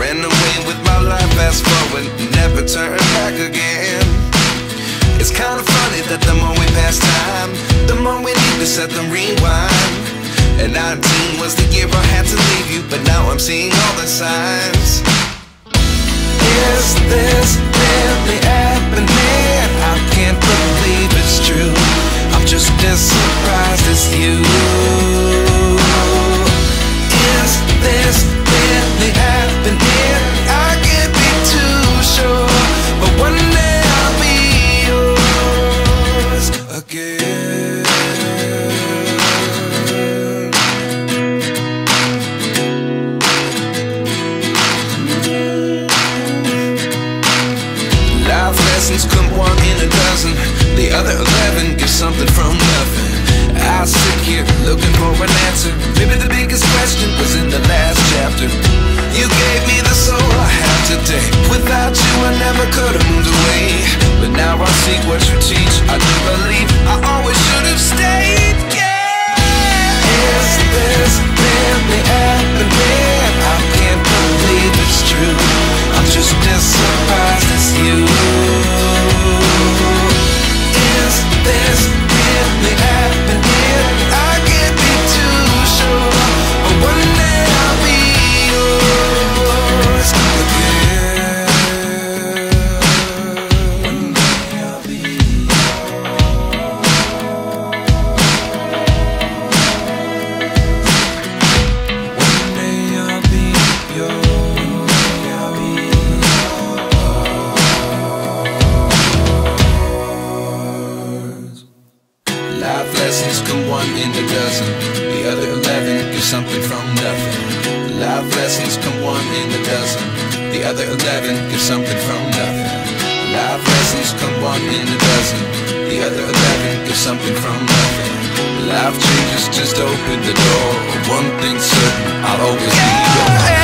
ran away with my life, fast forward, never turn back again. It's kind of funny that the more we pass time, the more we need to set the rewind. And 19 was the year I had to leave you, but now I'm seeing all the signs. Is this really happening? I can't believe it's true. I'm just as surprised as you. Is this really happening? I can't be too sure, but one day I'll be yours again. Life lessons come one in a dozen. The other 11 give something from nothing. I sit here looking for an answer. Maybe the biggest question was in the last chapter. You gave me the soul I have today. Without you I never could have moved away. But now I see what you teach. I do believe I always should have stayed. Yeah. Is this really happening? I can't believe it's true. I'm just as surprised as you. Is this really happening? I can't be too sure, but one day I'll be yours again. One day I'll be yours. One day I'll be yours. Life lessons come one in a dozen. The other 11 give something from nothing. Life lessons come one in a dozen. The other 11 give something from nothing. Life lessons come one in a dozen. The other 11 give something from nothing. Life changes just open the door. One thing's certain, I'll always be yours.